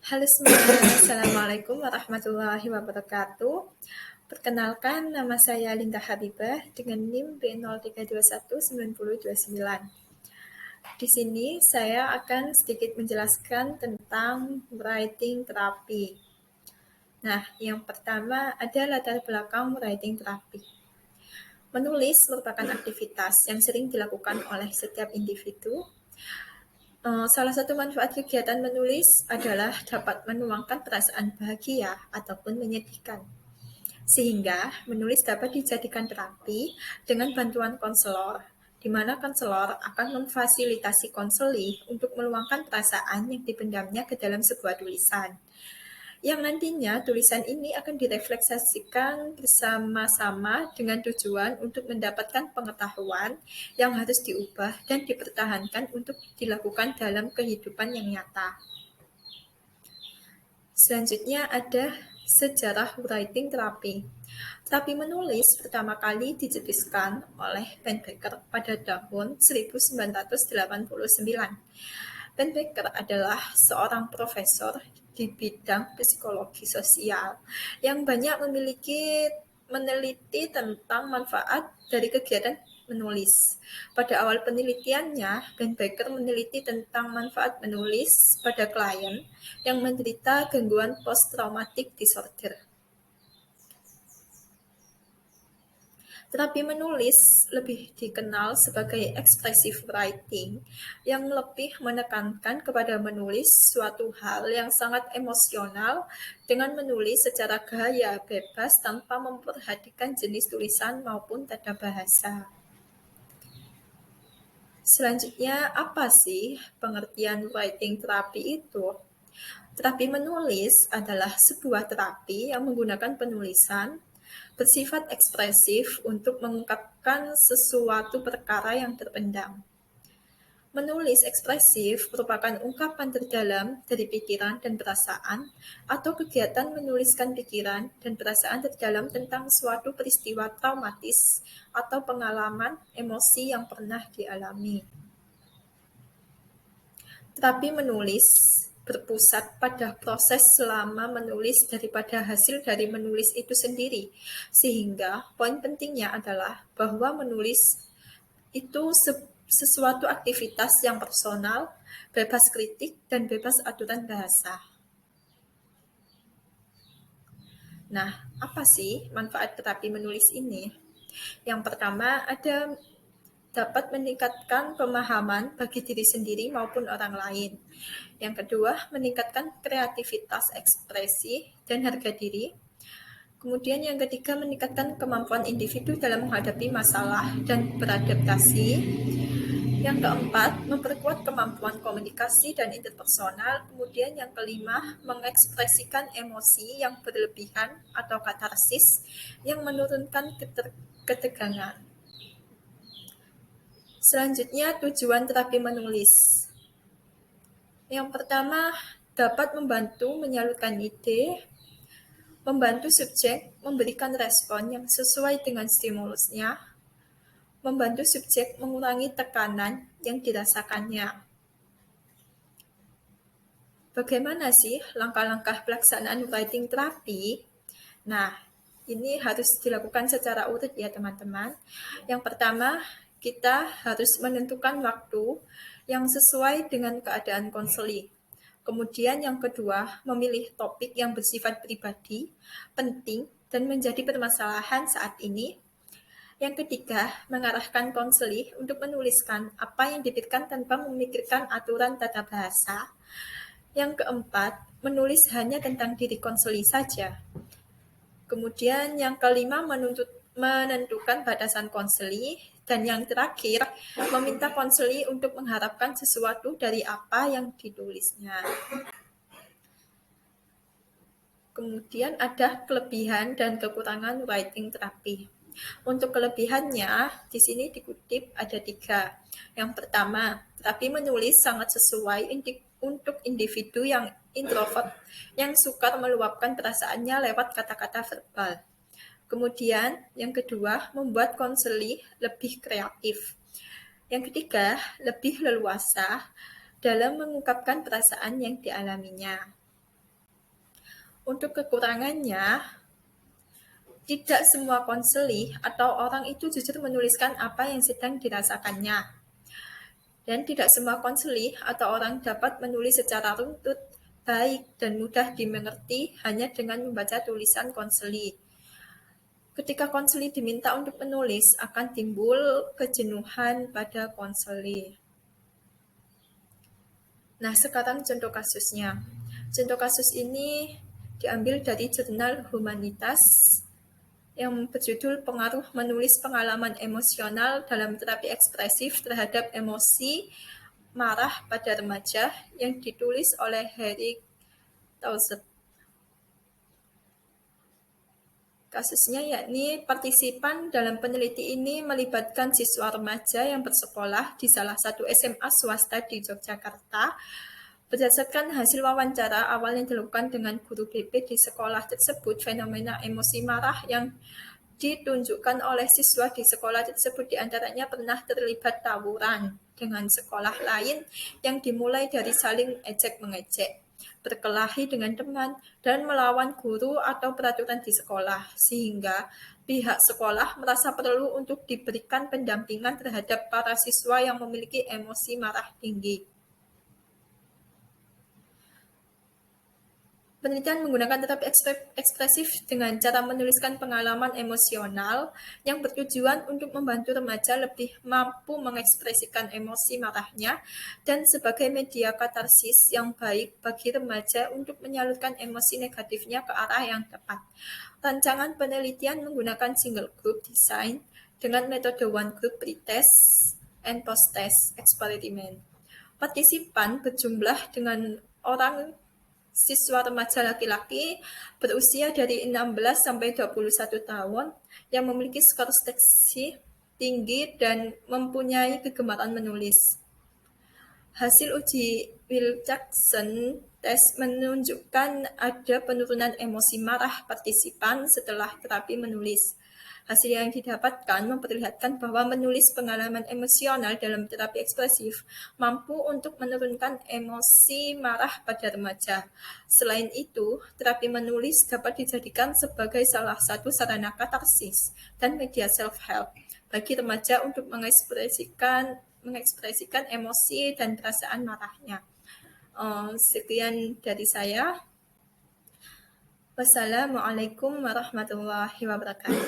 Halo semuanya, Assalamualaikum warahmatullahi wabarakatuh. Perkenalkan, nama saya Linda Habibah dengan NIM B03219029. Di sini saya akan sedikit menjelaskan tentang writing therapy. Nah, yang pertama ada latar belakang writing therapy. Menulis merupakan aktivitas yang sering dilakukan oleh setiap individu. Salah satu manfaat kegiatan menulis adalah dapat menuangkan perasaan bahagia ataupun menyedihkan. Sehingga menulis dapat dijadikan terapi dengan bantuan konselor, di mana konselor akan memfasilitasi konseli untuk meluangkan perasaan yang dipendamnya ke dalam sebuah tulisan. Yang nantinya tulisan ini akan direfleksasikan bersama-sama dengan tujuan untuk mendapatkan pengetahuan yang harus diubah dan dipertahankan untuk dilakukan dalam kehidupan yang nyata. Selanjutnya ada sejarah writing therapy. Terapi menulis pertama kali dicetuskan oleh Pennebaker pada tahun 1989. Pennebaker adalah seorang profesor di bidang psikologi sosial yang banyak meneliti tentang manfaat dari kegiatan menulis. Pada awal penelitiannya, Pennebaker meneliti tentang manfaat menulis pada klien yang menderita gangguan post-traumatic disorder. Terapi menulis lebih dikenal sebagai expressive writing yang lebih menekankan kepada menulis suatu hal yang sangat emosional dengan menulis secara gaya bebas tanpa memperhatikan jenis tulisan maupun tata bahasa. Selanjutnya, apa sih pengertian writing terapi itu? Terapi menulis adalah sebuah terapi yang menggunakan penulisan bersifat ekspresif untuk mengungkapkan sesuatu perkara yang terpendam. Menulis ekspresif merupakan ungkapan terdalam dari pikiran dan perasaan atau kegiatan menuliskan pikiran dan perasaan terdalam tentang suatu peristiwa traumatis atau pengalaman emosi yang pernah dialami. Terapi menulis berpusat pada proses selama menulis daripada hasil dari menulis itu sendiri. Sehingga poin pentingnya adalah bahwa menulis itu sesuatu aktivitas yang personal, bebas kritik, dan bebas aturan bahasa. Nah, apa sih manfaat terapi menulis ini? Yang pertama, dapat meningkatkan pemahaman bagi diri sendiri maupun orang lain. Yang kedua, meningkatkan kreativitas ekspresi dan harga diri. Kemudian yang ketiga, meningkatkan kemampuan individu dalam menghadapi masalah dan beradaptasi. Yang keempat, memperkuat kemampuan komunikasi dan interpersonal. Kemudian yang kelima, mengekspresikan emosi yang berlebihan atau katarsis yang menurunkan ketegangan. Selanjutnya, tujuan terapi menulis. Yang pertama, dapat membantu menyalurkan ide, membantu subjek memberikan respon yang sesuai dengan stimulusnya, membantu subjek mengurangi tekanan yang dirasakannya. Bagaimana sih langkah-langkah pelaksanaan writing terapi? Nah, ini harus dilakukan secara urut ya teman-teman. Yang pertama, kita harus menentukan waktu yang sesuai dengan keadaan konseli. Kemudian yang kedua, memilih topik yang bersifat pribadi, penting, dan menjadi permasalahan saat ini. Yang ketiga, mengarahkan konseli untuk menuliskan apa yang dipikirkan tanpa memikirkan aturan tata bahasa. Yang keempat, menulis hanya tentang diri konseli saja. Kemudian yang kelima, menentukan batasan konseli. Dan yang terakhir, meminta konseli untuk mengharapkan sesuatu dari apa yang ditulisnya. Kemudian ada kelebihan dan kekurangan writing terapi. Untuk kelebihannya, di sini dikutip ada 3. Yang pertama, terapi menulis sangat sesuai untuk individu yang introvert, yang suka meluapkan perasaannya lewat kata-kata verbal. Kemudian, yang kedua, membuat konseli lebih kreatif. Yang ketiga, lebih leluasa dalam mengungkapkan perasaan yang dialaminya. Untuk kekurangannya, tidak semua konseli atau orang itu jujur menuliskan apa yang sedang dirasakannya. Dan tidak semua konseli atau orang dapat menulis secara runtut, baik, dan mudah dimengerti hanya dengan membaca tulisan konseli. Ketika konseli diminta untuk menulis, akan timbul kejenuhan pada konseli. Nah, sekarang contoh kasusnya. Contoh kasus ini diambil dari jurnal Humanitas yang berjudul Pengaruh Menulis Pengalaman Emosional dalam Terapi Ekspresif Terhadap Emosi Marah pada Remaja yang ditulis oleh Harry Tauset. Kasusnya yakni partisipan dalam peneliti ini melibatkan siswa remaja yang bersekolah di salah satu SMA swasta di Yogyakarta. Berdasarkan hasil wawancara awal yang dilakukan dengan guru BP di sekolah tersebut, fenomena emosi marah yang ditunjukkan oleh siswa di sekolah tersebut diantaranya pernah terlibat tawuran dengan sekolah lain yang dimulai dari saling ejek-mengejek, berkelahi dengan teman, dan melawan guru atau peraturan di sekolah, sehingga pihak sekolah merasa perlu untuk diberikan pendampingan terhadap para siswa yang memiliki emosi marah tinggi. Penelitian menggunakan terapi ekspresif dengan cara menuliskan pengalaman emosional yang bertujuan untuk membantu remaja lebih mampu mengekspresikan emosi marahnya dan sebagai media katarsis yang baik bagi remaja untuk menyalurkan emosi negatifnya ke arah yang tepat. Rancangan penelitian menggunakan single group design dengan metode one group pretest and post-test eksperimen. Partisipan berjumlah dengan orang siswa remaja laki-laki berusia dari 16 sampai 21 tahun yang memiliki skor seksi tinggi dan mempunyai kegemaran menulis. Hasil uji Wilcoxon test menunjukkan ada penurunan emosi marah partisipan setelah terapi menulis. Hasil yang didapatkan memperlihatkan bahwa menulis pengalaman emosional dalam terapi ekspresif mampu untuk menurunkan emosi marah pada remaja. Selain itu, terapi menulis dapat dijadikan sebagai salah satu sarana katarsis dan media self-help bagi remaja untuk mengekspresikan emosi dan perasaan marahnya. Sekian dari saya. Wassalamualaikum warahmatullahi wabarakatuh.